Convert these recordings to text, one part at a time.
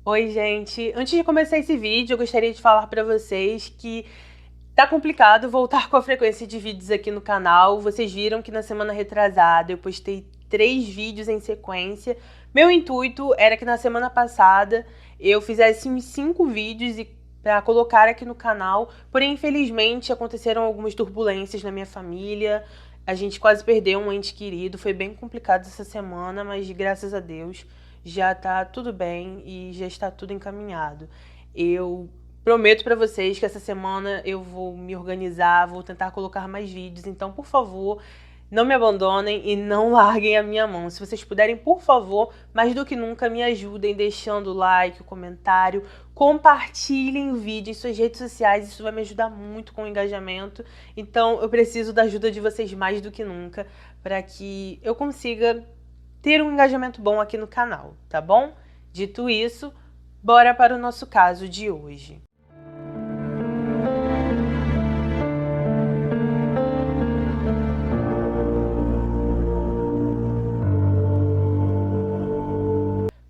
Oi, gente. Antes de começar esse vídeo, eu gostaria de falar para vocês que tá complicado voltar com a frequência de vídeos aqui no canal. Vocês viram que na semana retrasada eu postei 3 vídeos em sequência. Meu intuito era que na semana passada eu fizesse uns 5 vídeos para colocar aqui no canal, porém, infelizmente, aconteceram algumas turbulências na minha família. A gente quase perdeu um ente querido, foi bem complicado essa semana, mas graças a Deus já tá tudo bem e já está tudo encaminhado. Eu prometo pra vocês que essa semana eu vou me organizar, vou tentar colocar mais vídeos, então, por favor, não me abandonem e não larguem a minha mão. Se vocês puderem, por favor, mais do que nunca, me ajudem deixando o like, o comentário, compartilhem o vídeo em suas redes sociais, isso vai me ajudar muito com o engajamento. Então, eu preciso da ajuda de vocês mais do que nunca para que eu consiga ter um engajamento bom aqui no canal, tá bom? Dito isso, bora para o nosso caso de hoje.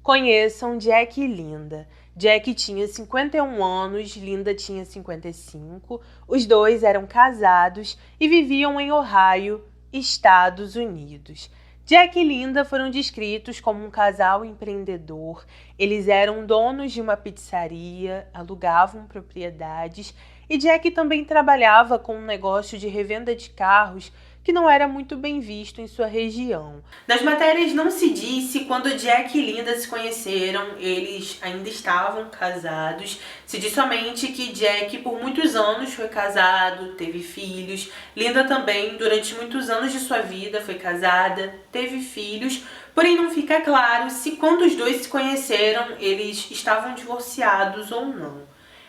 Conheçam Jack e Linda. Jack tinha 51 anos, Linda tinha 55. Os dois eram casados e viviam em Ohio, Estados Unidos. Jack e Linda foram descritos como um casal empreendedor. Eles eram donos de uma pizzaria, alugavam propriedades e Jack também trabalhava com um negócio de revenda de carros que não era muito bem visto em sua região. Nas matérias não se disse quando Jack e Linda se conheceram, eles ainda estavam casados. Se diz somente que Jack por muitos anos foi casado, teve filhos. Linda também, durante muitos anos de sua vida, foi casada, teve filhos. Porém, não fica claro se quando os dois se conheceram, eles estavam divorciados ou não.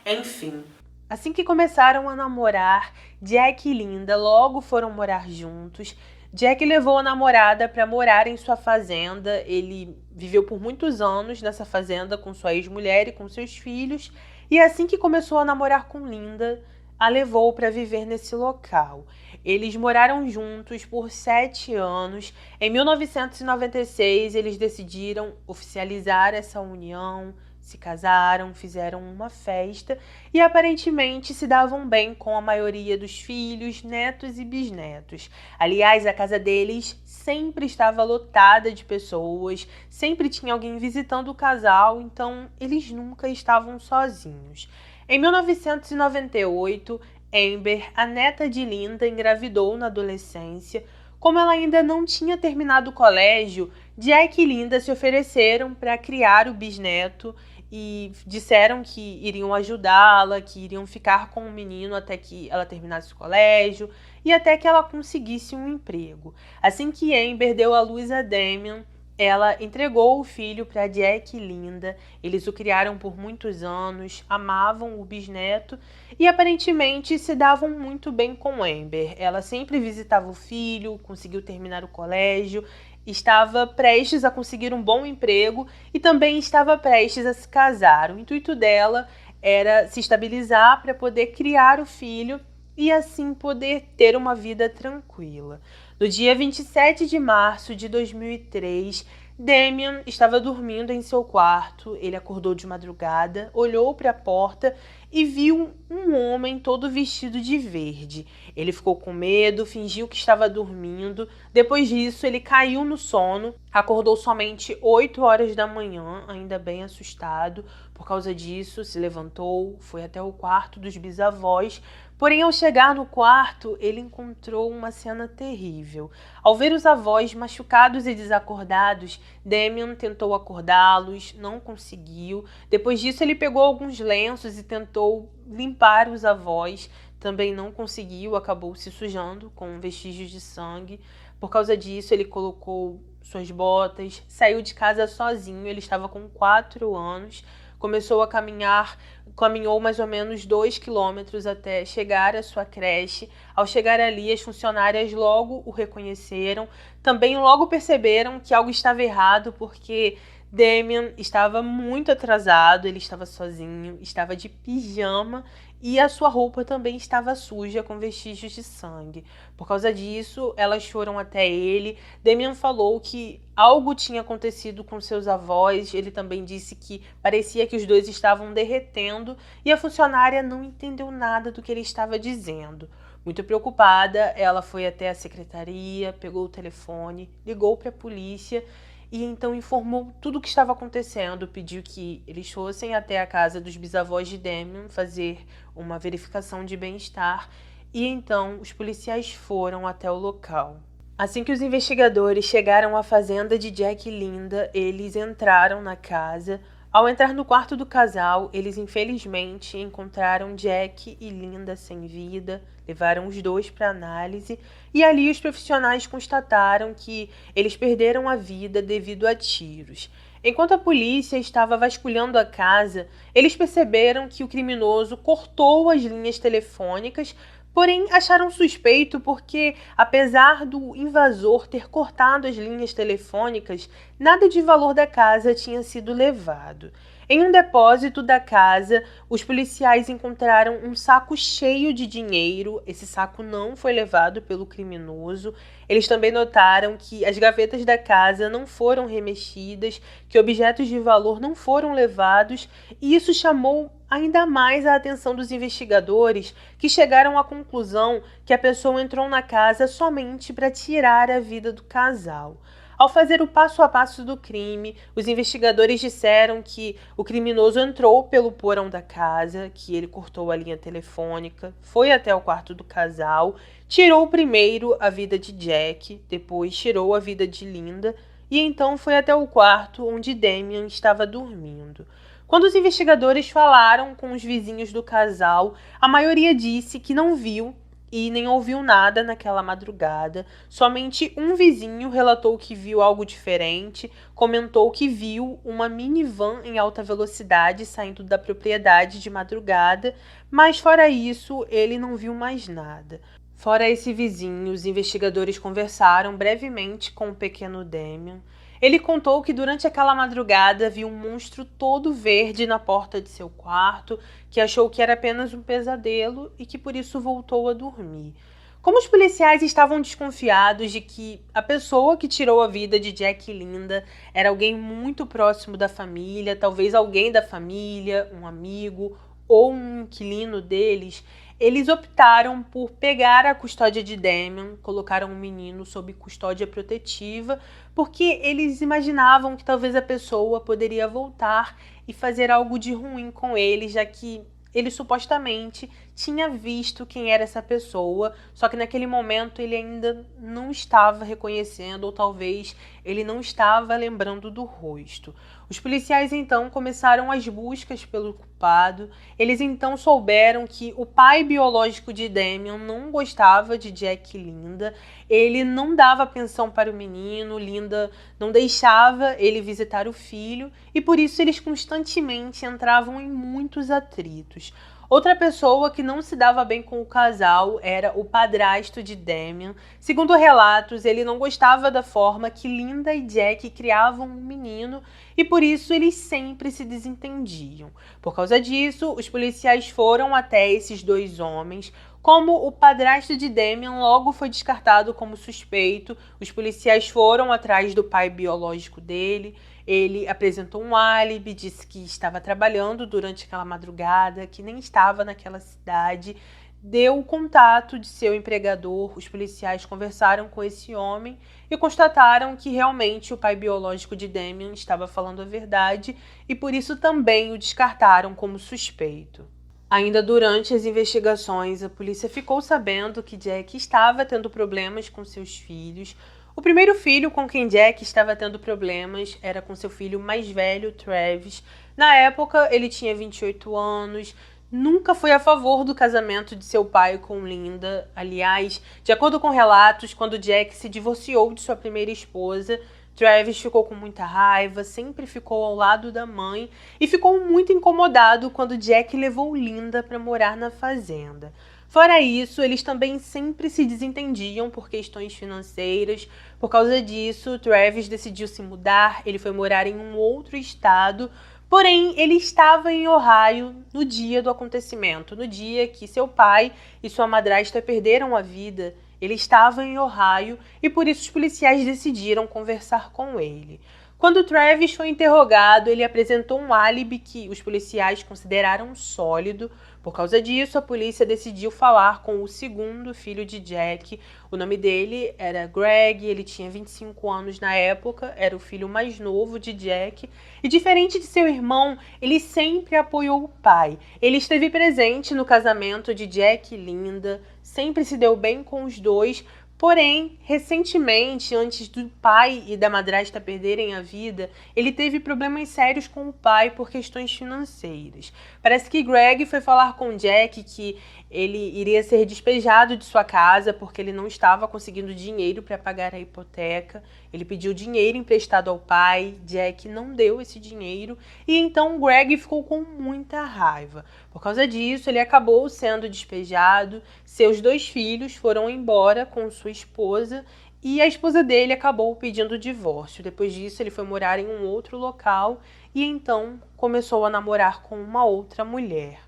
Enfim. Assim que começaram a namorar, Jack e Linda logo foram morar juntos. Jack levou a namorada para morar em sua fazenda. Ele viveu por muitos anos nessa fazenda com sua ex-mulher e com seus filhos. E assim que começou a namorar com Linda, a levou para viver nesse local. Eles moraram juntos por 7 anos. Em 1996, eles decidiram oficializar essa união, se casaram, fizeram uma festa e aparentemente se davam bem com a maioria dos filhos, netos e bisnetos. Aliás, a casa deles sempre estava lotada de pessoas, sempre tinha alguém visitando o casal, então eles nunca estavam sozinhos. Em 1998, Amber, a neta de Linda, engravidou na adolescência. Como ela ainda não tinha terminado o colégio, Jack e Linda se ofereceram para criar o bisneto e disseram que iriam ajudá-la, que iriam ficar com o menino até que ela terminasse o colégio e até que ela conseguisse um emprego. Assim que Amber deu à luz a Damian, ela entregou o filho para Jack e Linda. Eles o criaram por muitos anos, amavam o bisneto e aparentemente se davam muito bem com Amber. Ela sempre visitava o filho, conseguiu terminar o colégio, estava prestes a conseguir um bom emprego e também estava prestes a se casar. O intuito dela era se estabilizar para poder criar o filho e assim poder ter uma vida tranquila. No dia 27 de março de 2003, Damian estava dormindo em seu quarto. Ele acordou de madrugada, olhou para a porta e viu um homem todo vestido de verde. Ele ficou com medo, fingiu que estava dormindo. Depois disso, ele caiu no sono, acordou somente 8 horas da manhã, ainda bem assustado. Por causa disso, se levantou, foi até o quarto dos bisavós. Porém, ao chegar no quarto, ele encontrou uma cena terrível. Ao ver os avós machucados e desacordados, Damian tentou acordá-los, não conseguiu. Depois disso, ele pegou alguns lenços e tentou limpar os avós. Também não conseguiu, acabou se sujando com vestígios de sangue. Por causa disso, ele colocou suas botas, saiu de casa sozinho. Ele estava com 4 anos. Começou a caminhar, caminhou mais ou menos 2 quilômetros até chegar à sua creche. Ao chegar ali, as funcionárias logo o reconheceram. Também logo perceberam que algo estava errado, porque Damian estava muito atrasado, ele estava sozinho, estava de pijama e a sua roupa também estava suja com vestígios de sangue. Por causa disso, elas foram até ele. Damian falou que algo tinha acontecido com seus avós. Ele também disse que parecia que os dois estavam derretendo e a funcionária não entendeu nada do que ele estava dizendo. Muito preocupada, ela foi até a secretaria, pegou o telefone, ligou para a polícia e então informou tudo o que estava acontecendo, pediu que eles fossem até a casa dos bisavós de Damian fazer uma verificação de bem-estar e então os policiais foram até o local. Assim que os investigadores chegaram à fazenda de Jack e Linda, eles entraram na casa. Ao entrar no quarto do casal, eles infelizmente encontraram Jack e Linda sem vida, levaram os dois para análise e ali os profissionais constataram que eles perderam a vida devido a tiros. Enquanto a polícia estava vasculhando a casa, eles perceberam que o criminoso cortou as linhas telefônicas, porém acharam suspeito porque, apesar do invasor ter cortado as linhas telefônicas, nada de valor da casa tinha sido levado. Em um depósito da casa, os policiais encontraram um saco cheio de dinheiro. Esse saco não foi levado pelo criminoso. Eles também notaram que as gavetas da casa não foram remexidas, que objetos de valor não foram levados, e isso chamou ainda mais a atenção dos investigadores, que chegaram à conclusão que a pessoa entrou na casa somente para tirar a vida do casal. Ao fazer o passo a passo do crime, os investigadores disseram que o criminoso entrou pelo porão da casa, que ele cortou a linha telefônica, foi até o quarto do casal, tirou primeiro a vida de Jack, depois tirou a vida de Linda e então foi até o quarto onde Damian estava dormindo. Quando os investigadores falaram com os vizinhos do casal, a maioria disse que não viu e nem ouviu nada naquela madrugada. Somente um vizinho relatou que viu algo diferente, comentou que viu uma minivan em alta velocidade saindo da propriedade de madrugada, mas fora isso, ele não viu mais nada. Fora esse vizinho, os investigadores conversaram brevemente com o pequeno Damian. Ele contou que durante aquela madrugada viu um monstro todo verde na porta de seu quarto, que achou que era apenas um pesadelo e que por isso voltou a dormir. Como os policiais estavam desconfiados de que a pessoa que tirou a vida de Jack e Linda era alguém muito próximo da família, talvez alguém da família, um amigo ou um inquilino deles, eles optaram por pegar a custódia de Damian, colocaram o menino sob custódia protetiva, porque eles imaginavam que talvez a pessoa poderia voltar e fazer algo de ruim com ele, já que ele supostamente tinha visto quem era essa pessoa, só que naquele momento ele ainda não estava reconhecendo, ou talvez ele não estava lembrando do rosto. Os policiais então começaram as buscas pelo culpado. Eles então souberam que o pai biológico de Damian não gostava de Jack e Linda, ele não dava pensão para o menino, Linda não deixava ele visitar o filho e por isso eles constantemente entravam em muitos atritos. Outra pessoa que não se dava bem com o casal era o padrasto de Damian. Segundo relatos, ele não gostava da forma que Linda e Jack criavam um menino e por isso eles sempre se desentendiam. Por causa disso, os policiais foram até esses dois homens. Como o padrasto de Damian logo foi descartado como suspeito, os policiais foram atrás do pai biológico dele. Ele apresentou um álibi, disse que estava trabalhando durante aquela madrugada, que nem estava naquela cidade, deu o contato de seu empregador. Os policiais conversaram com esse homem e constataram que realmente o pai biológico de Damian estava falando a verdade e por isso também o descartaram como suspeito. Ainda durante as investigações, a polícia ficou sabendo que Jack estava tendo problemas com seus filhos. O primeiro filho com quem Jack estava tendo problemas era com seu filho mais velho, Travis. Na época, ele tinha 28 anos, nunca foi a favor do casamento de seu pai com Linda. Aliás, de acordo com relatos, quando Jack se divorciou de sua primeira esposa, Travis ficou com muita raiva, sempre ficou ao lado da mãe e ficou muito incomodado quando Jack levou Linda para morar na fazenda. Fora isso, eles também sempre se desentendiam por questões financeiras. Por causa disso, Travis decidiu se mudar, ele foi morar em um outro estado, porém ele estava em Ohio no dia do acontecimento, no dia que seu pai e sua madrasta perderam a vida. Ele estava em Ohio e por isso os policiais decidiram conversar com ele. Quando Travis foi interrogado, ele apresentou um álibi que os policiais consideraram sólido. Por causa disso, a polícia decidiu falar com o segundo filho de Jack. O nome dele era Greg, ele tinha 25 anos na época, era o filho mais novo de Jack. E diferente de seu irmão, ele sempre apoiou o pai. Ele esteve presente no casamento de Jack e Linda, sempre se deu bem com os dois. Porém, recentemente, antes do pai e da madrasta perderem a vida, ele teve problemas sérios com o pai por questões financeiras. Parece que Greg foi falar com Jack que ele iria ser despejado de sua casa porque ele não estava conseguindo dinheiro para pagar a hipoteca. Ele pediu dinheiro emprestado ao pai, Jack não deu esse dinheiro e então Greg ficou com muita raiva. Por causa disso, ele acabou sendo despejado, seus 2 filhos foram embora com sua esposa e a esposa dele acabou pedindo o divórcio. Depois disso, ele foi morar em um outro local e então começou a namorar com uma outra mulher.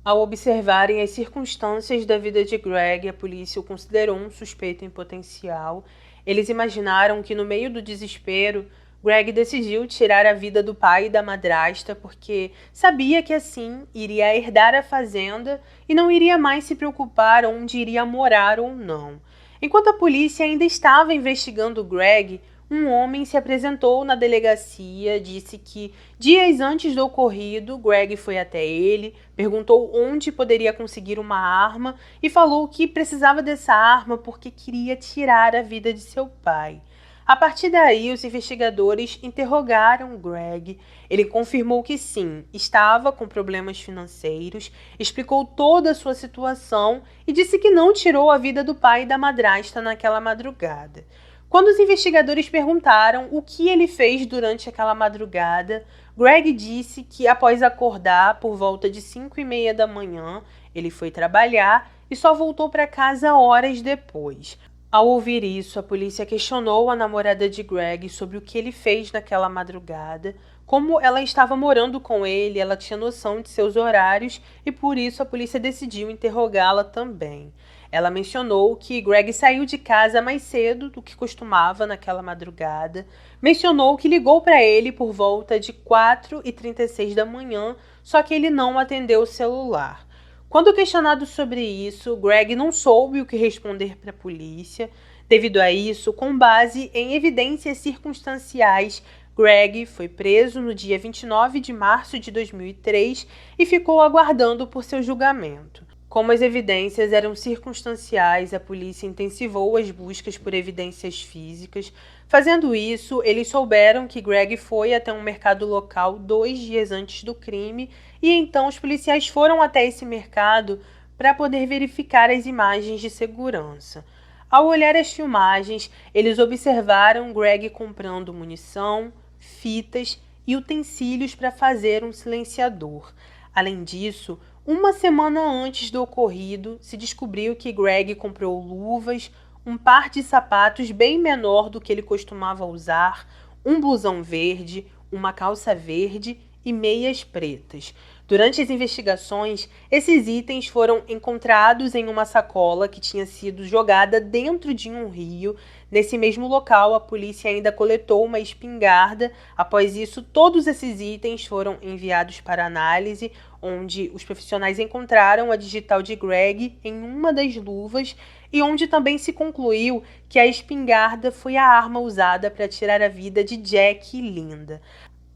Ao observarem as circunstâncias da vida de Greg, a polícia o considerou um suspeito em potencial. Eles imaginaram que, no meio do desespero, Greg decidiu tirar a vida do pai e da madrasta porque sabia que assim iria herdar a fazenda e não iria mais se preocupar onde iria morar ou não. Enquanto a polícia ainda estava investigando Greg, um homem se apresentou na delegacia, disse que dias antes do ocorrido, Greg foi até ele, perguntou onde poderia conseguir uma arma e falou que precisava dessa arma porque queria tirar a vida de seu pai. A partir daí, os investigadores interrogaram Greg. Ele confirmou que sim, estava com problemas financeiros, explicou toda a sua situação e disse que não tirou a vida do pai e da madrasta naquela madrugada. Quando os investigadores perguntaram o que ele fez durante aquela madrugada, Greg disse que após acordar por volta de 5h30 da manhã, ele foi trabalhar e só voltou para casa horas depois. Ao ouvir isso, a polícia questionou a namorada de Greg sobre o que ele fez naquela madrugada. Como ela estava morando com ele, ela tinha noção de seus horários e por isso a polícia decidiu interrogá-la também. Ela mencionou que Greg saiu de casa mais cedo do que costumava naquela madrugada. Mencionou que ligou para ele por volta de 4h36 da manhã, só que ele não atendeu o celular. Quando questionado sobre isso, Greg não soube o que responder para a polícia. Devido a isso, com base em evidências circunstanciais, Greg foi preso no dia 29 de março de 2003 e ficou aguardando por seu julgamento. Como as evidências eram circunstanciais, a polícia intensivou as buscas por evidências físicas. Fazendo isso, eles souberam que Greg foi até um mercado local 2 dias antes do crime e então os policiais foram até esse mercado para poder verificar as imagens de segurança. Ao olhar as filmagens, eles observaram Greg comprando munição, fitas e utensílios para fazer um silenciador. Além disso, uma semana antes do ocorrido, se descobriu que Greg comprou luvas, um par de sapatos bem menor do que ele costumava usar, um blusão verde, uma calça verde e meias pretas. Durante as investigações, esses itens foram encontrados em uma sacola que tinha sido jogada dentro de um rio. Nesse mesmo local, a polícia ainda coletou uma espingarda. Após isso, todos esses itens foram enviados para análise, onde os profissionais encontraram a digital de Greg em uma das luvas e onde também se concluiu que a espingarda foi a arma usada para tirar a vida de Jack e Linda.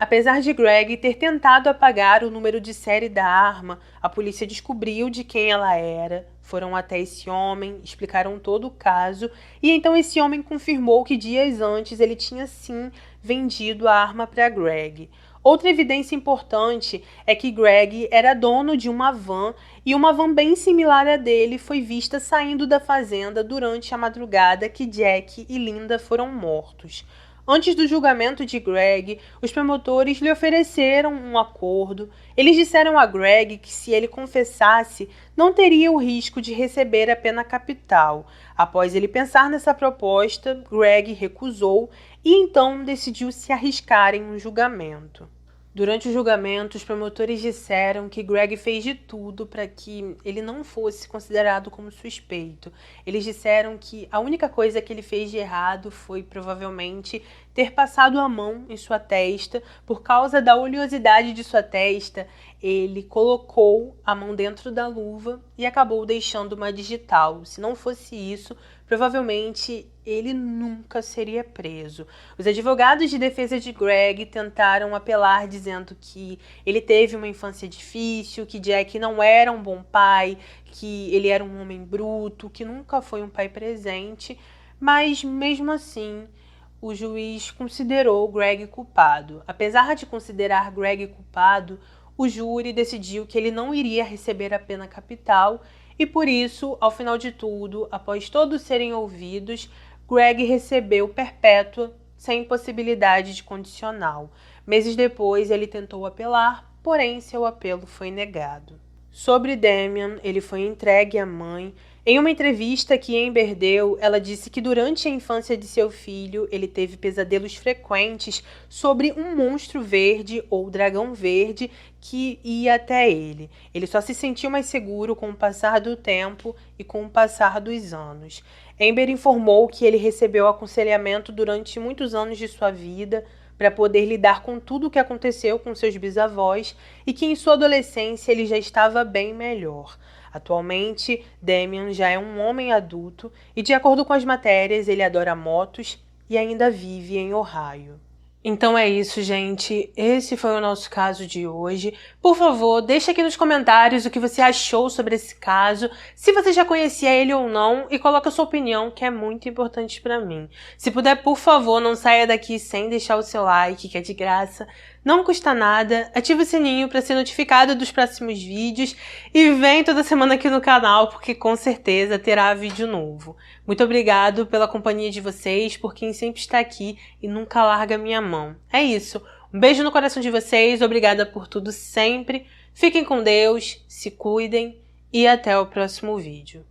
Apesar de Greg ter tentado apagar o número de série da arma, a polícia descobriu de quem ela era, foram até esse homem, explicaram todo o caso e então esse homem confirmou que dias antes ele tinha sim vendido a arma para Greg. Outra evidência importante é que Greg era dono de uma van e uma van bem similar à dele foi vista saindo da fazenda durante a madrugada que Jack e Linda foram mortos. Antes do julgamento de Greg, os promotores lhe ofereceram um acordo. Eles disseram a Greg que se ele confessasse, não teria o risco de receber a pena capital. Após ele pensar nessa proposta, Greg recusou e então decidiu se arriscar em um julgamento. Durante o julgamento, os promotores disseram que Greg fez de tudo para que ele não fosse considerado como suspeito. Eles disseram que a única coisa que ele fez de errado foi provavelmente ter passado a mão em sua testa. Por causa da oleosidade de sua testa, ele colocou a mão dentro da luva e acabou deixando uma digital. Se não fosse isso, provavelmente ele nunca seria preso. Os advogados de defesa de Greg tentaram apelar dizendo que ele teve uma infância difícil, que Jack não era um bom pai, que ele era um homem bruto, que nunca foi um pai presente, mas mesmo assim o juiz considerou Greg culpado. Apesar de considerar Greg culpado, o júri decidiu que ele não iria receber a pena capital e por isso, ao final de tudo, após todos serem ouvidos, Greg recebeu perpétua sem possibilidade de condicional. Meses depois, ele tentou apelar, porém seu apelo foi negado. Sobre Damian, ele foi entregue à mãe. Em uma entrevista que Amber deu, ela disse que durante a infância de seu filho, ele teve pesadelos frequentes sobre um monstro verde ou dragão verde que ia até ele. Ele só se sentiu mais seguro com o passar do tempo e com o passar dos anos. Amber informou que ele recebeu aconselhamento durante muitos anos de sua vida para poder lidar com tudo o que aconteceu com seus bisavós e que em sua adolescência ele já estava bem melhor. Atualmente, Damian já é um homem adulto e, de acordo com as matérias, ele adora motos e ainda vive em Ohio. Então é isso, gente. Esse foi o nosso caso de hoje. Por favor, deixa aqui nos comentários o que você achou sobre esse caso, se você já conhecia ele ou não, e coloca a sua opinião, que é muito importante pra mim. Se puder, por favor, não saia daqui sem deixar o seu like, que é de graça. Não custa nada, ativa o sininho para ser notificado dos próximos vídeos e vem toda semana aqui no canal, porque com certeza terá vídeo novo. Muito obrigado pela companhia de vocês, por quem sempre está aqui e nunca larga minha mão. É isso, um beijo no coração de vocês, obrigada por tudo sempre, fiquem com Deus, se cuidem e até o próximo vídeo.